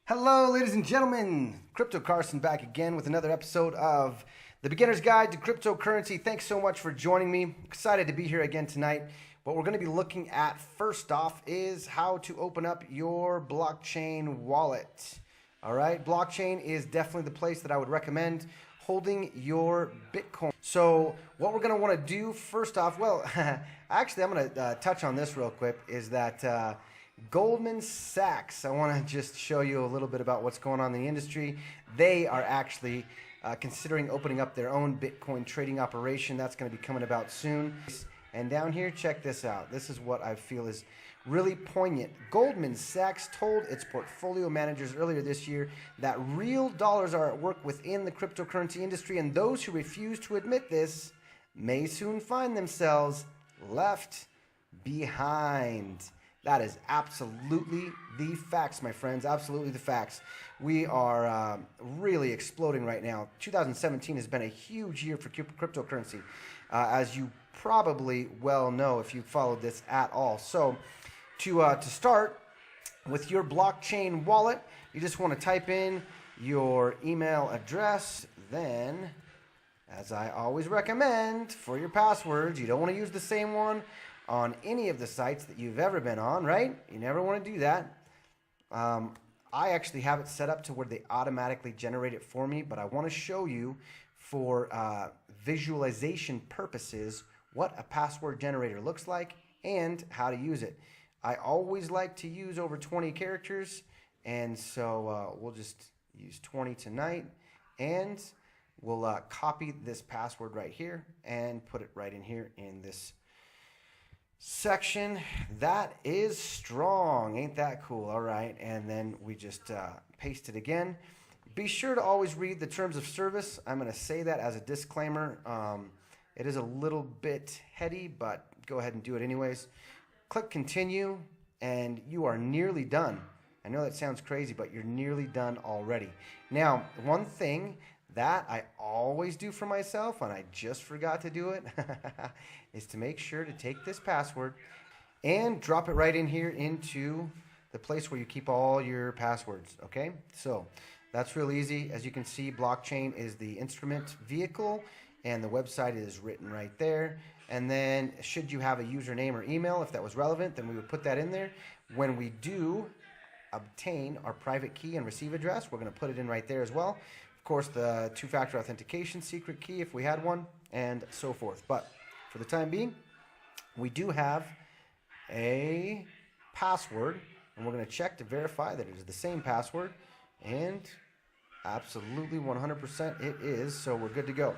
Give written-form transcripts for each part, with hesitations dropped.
Hello, ladies and gentlemen. Crypto Carson back again with another episode of The Beginner's Guide to Cryptocurrency. Thanks so much for joining me. Excited to be here again tonight. What we're going to be looking at first off is how to open up your blockchain wallet. All right, blockchain is definitely the place that I would recommend holding your Bitcoin. So what we're going to want to do first off, well, actually I'm going to touch on this real quick, is that Goldman Sachs, I want to just show you a little bit about what's going on in the industry. They are actually considering opening up their own Bitcoin trading operation. That's going to be coming about soon. And down here, check this out. This is what I feel is really poignant. Goldman Sachs told its portfolio managers earlier this year that real dollars are at work within the cryptocurrency industry, and those who refuse to admit this may soon find themselves left behind. That is absolutely the facts, my friends. Absolutely the facts. We are really exploding right now. 2017 has been a huge year for cryptocurrency, as you probably well know if you followed this at all. So to start with your blockchain wallet, you just want to type in your email address. Then, as I always recommend for your passwords, you don't want to use the same one on any of the sites that you've ever been on, right? You never want to do that. I actually have it set up to where they automatically generate it for me, but I want to show you for visualization purposes what a password generator looks like and how to use it. I always like to use over 20 characters, and so we'll just use 20 tonight, and we'll copy this password right here and put it right in here in this section. That is strong. Ain't that cool? All right. And then we just paste it again. Be sure to always read the terms of service. I'm going to say that as a disclaimer. It is a little bit heady, but go ahead and do it anyways. Click continue, and you are nearly done. I know that sounds crazy, but you're nearly done already. Now, one thing that I always do for myself, and I just forgot to do it, is to make sure to take this password and drop it right in here into the place where you keep all your passwords, okay? So that's real easy. As you can see, blockchain is the instrument vehicle, and the website is written right there. And then should you have a username or email, if that was relevant, then we would put that in there. When we do obtain our private key and receive address, we're going to put it in right there as well. Of course, the two-factor authentication secret key if we had one, and so forth. But for the time being, we do have a password, and we're going to check to verify that it is the same password, and absolutely 100% it is, so we're good to go.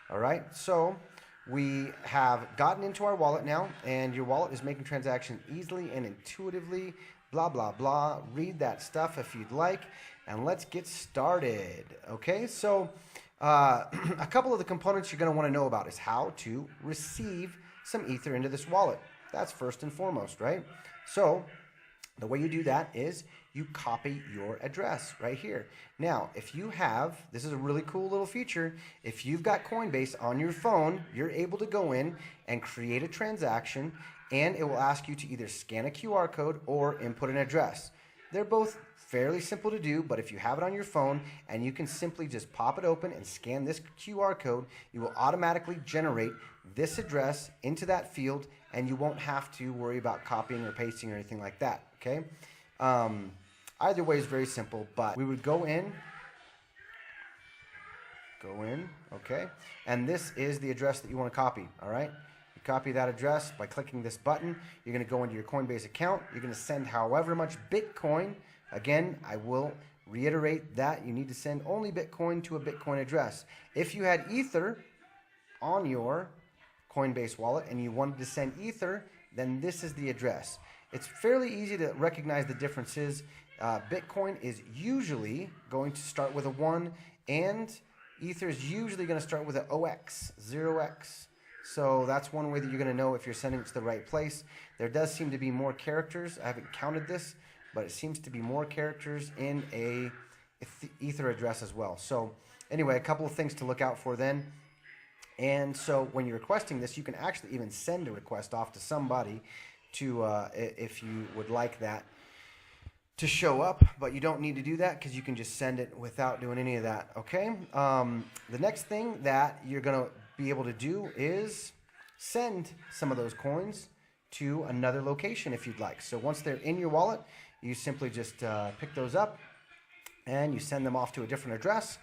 All right, so we have gotten into our wallet now, and your wallet is making transactions easily and intuitively, blah, blah, blah. Read that stuff if you'd like, and let's get started. Okay, so a couple of the components you're going to want to know about is how to receive some Ether into this wallet. That's first and foremost, right? So the way you do that is you copy your address right here. Now, if you have, this is a really cool little feature, if you've got Coinbase on your phone, you're able to go in and create a transaction, and it will ask you to either scan a QR code or input an address. They're both fairly simple to do, but if you have it on your phone and you can simply just pop it open and scan this QR code, you will automatically generate this address into that field, and you won't have to worry about copying or pasting or anything like that, okay? Either way is very simple, but we would go in, okay? And this is the address that you want to copy, all right? You copy that address by clicking this button. You're going to go into your Coinbase account. You're going to send however much Bitcoin. Again, I will reiterate that you need to send only Bitcoin to a Bitcoin address. If you had Ether on your Coinbase wallet and you wanted to send Ether, then this is the address. It's fairly easy to recognize the differences. Bitcoin is usually going to start with a 1, and Ether is usually going to start with an OX, 0x. So that's one way that you're going to know if you're sending it to the right place. There does seem to be more characters. I haven't counted this, but it seems to be more characters in a Ether address as well. So anyway, a couple of things to look out for then. And so when you're requesting this, you can actually even send a request off to somebody to, if you would like that, to show up, but you don't need to do that because you can just send it without doing any of that, okay? The next thing that you're going to be able to do is send some of those coins to another location if you'd like. So once they're in your wallet, you simply just pick those up and you send them off to a different address.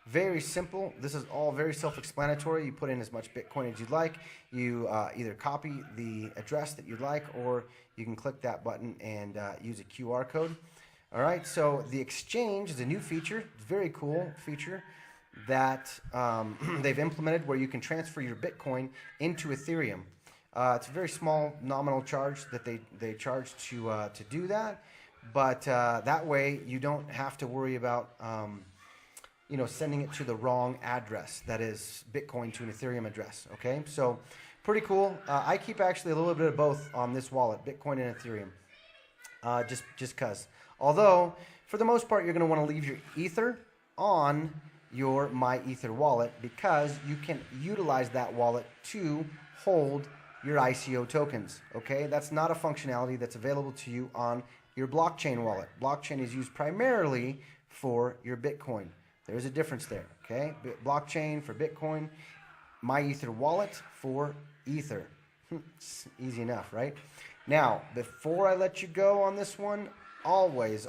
Very simple. This is all very self-explanatory. You put in as much Bitcoin as you'd like. You either copy the address that you'd like, or you can click that button and use a QR code. All right, so the exchange is a new feature, very cool feature that they've implemented where you can transfer your Bitcoin into Ethereum. It's a very small nominal charge that they charge to do that, but that way you don't have to worry about sending it to the wrong address, that is Bitcoin to an Ethereum address, okay? So pretty cool. I keep actually a little bit of both on this wallet, Bitcoin and Ethereum, just because. Although, for the most part, you're going to want to leave your Ether on your MyEther wallet because you can utilize that wallet to hold your ICO tokens, okay? That's not a functionality that's available to you on your blockchain wallet. Blockchain is used primarily for your Bitcoin. There's a difference there, okay? Blockchain for Bitcoin, MyEther wallet for Ether. It's easy enough, right? Now, before I let you go on this one, always,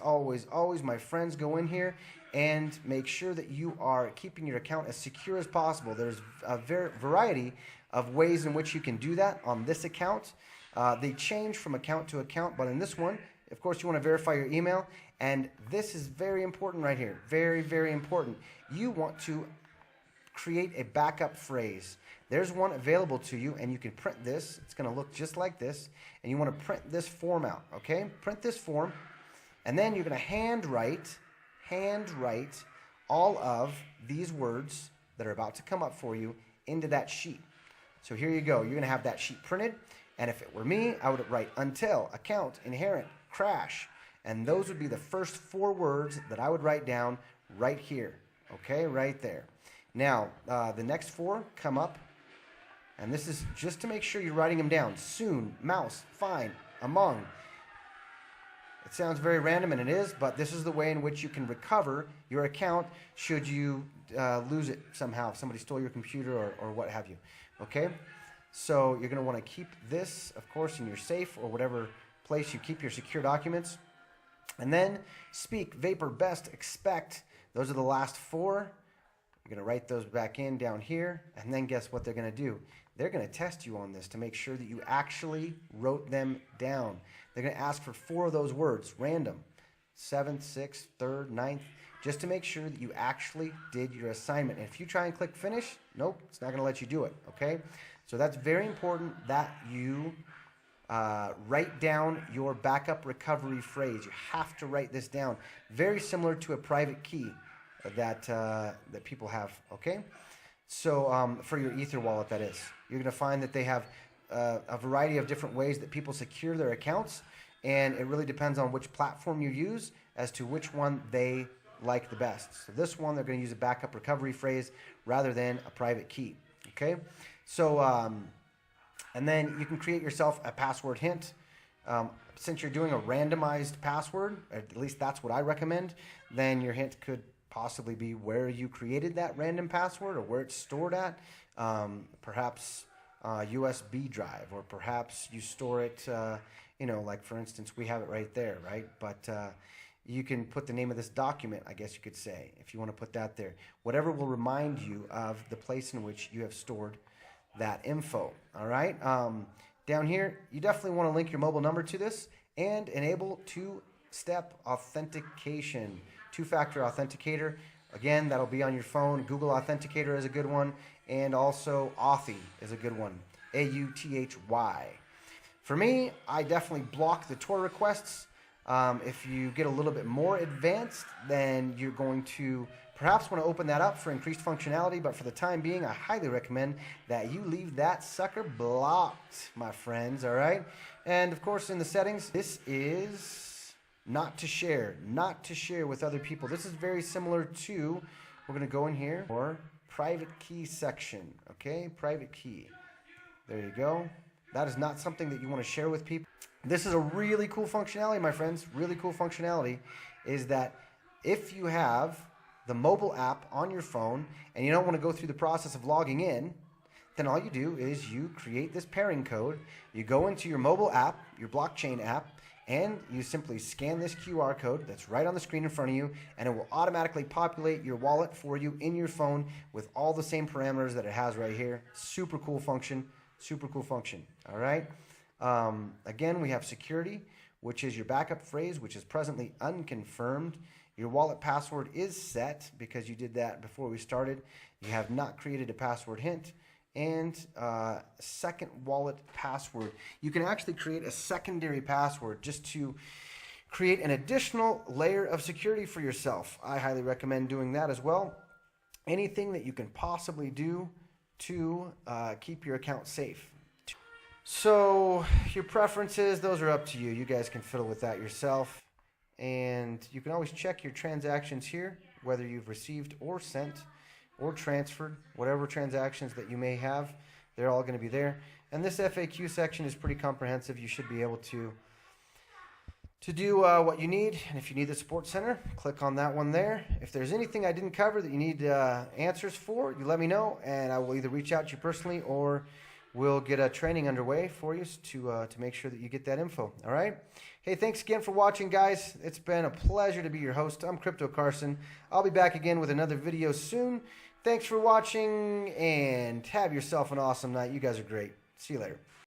my friends, go in here and make sure that you are keeping your account as secure as possible. There's a variety of ways in which you can do that on this account. They change from account to account, but in this one, of course, you want to verify your email, and this is very important right here. Very, very important. You want to create a backup phrase. There's one available to you, and you can print this. It's going to look just like this, and you want to print this form out, okay? Print this form, and then you're going to handwrite all of these words that are about to come up for you into that sheet. So here you go. You're going to have that sheet printed, and if it were me, I would write until, account, inherent, crash, and those would be the first 4 words that I would write down right here, okay, right there. Now, the next 4 come up, and this is just to make sure you're writing them down. Soon, mouse, find, among. It sounds very random, and it is, but this is the way in which you can recover your account should you lose it somehow, if somebody stole your computer or what have you, okay? So you're going to want to keep this, of course, in your safe or whatever place you keep your secure documents. And then speak, vapor, best, expect. Those are the last 4. You're going to write those back in down here, and then guess what they're going to do? They're going to test you on this to make sure that you actually wrote them down. They're going to ask for 4 of those words, random, 7th, 6th, 3rd, 9th, just to make sure that you actually did your assignment. And if you try and click finish, nope, it's not going to let you do it, okay? So that's very important that you write down your backup recovery phrase. You have to write this down. Very similar to a private key that people have, okay? So for your Ether wallet, that is. You're going to find that they have a variety of different ways that people secure their accounts, and it really depends on which platform you use as to which one they like the best. So this one, they're going to use a backup recovery phrase rather than a private key, okay? So, and then you can create yourself a password hint. Since you're doing a randomized password, at least that's what I recommend, then your hint could possibly be where you created that random password or where it's stored at. Perhaps USB drive, or perhaps you store it, like for instance, we have it right there, right? But you can put the name of this document, I guess you could say, if you want to put that there. Whatever will remind you of the place in which you have stored that info, all right? Down here, you definitely want to link your mobile number to this and enable 2-step authentication, 2-factor authenticator. Again, that'll be on your phone. Google Authenticator is a good one, and also Authy is a good one, A-U-T-H-Y. For me, I definitely block the Tor requests. If you get a little bit more advanced, then you're going to perhaps want to open that up for increased functionality, but for the time being, I highly recommend that you leave that sucker blocked, my friends, all right? And of course, in the settings, this is not to share with other people. This is very similar to, we're going to go in here for private key section, okay? Private key. There you go. That is not something that you want to share with people. This is a really cool functionality, my friends. Really cool functionality is that if you have the mobile app on your phone and you don't want to go through the process of logging in, then all you do is you create this pairing code. You go into your mobile app, your blockchain app, and you simply scan this QR code that's right on the screen in front of you, and it will automatically populate your wallet for you in your phone with all the same parameters that it has right here. Super cool function, super cool function, all right? Again, we have security, which is your backup phrase, which is presently unconfirmed. Your wallet password is set because you did that before we started. You have not created a password hint. And second wallet password. You can actually create a secondary password just to create an additional layer of security for yourself. I highly recommend doing that as well. Anything that you can possibly do to keep your account safe. So your preferences, those are up to you. You guys can fiddle with that yourself. And you can always check your transactions here, whether you've received or sent or transferred, whatever transactions that you may have, they're all going to be there. And this FAQ section is pretty comprehensive. You should be able to do what you need. And if you need the support center, click on that one there. If there's anything I didn't cover that you need answers for, you let me know, and I will either reach out to you personally or we'll get a training underway for you to make sure that you get that info. All right? Hey, thanks again for watching, guys. It's been a pleasure to be your host. I'm Crypto Carson. I'll be back again with another video soon. Thanks for watching, and have yourself an awesome night. You guys are great. See you later.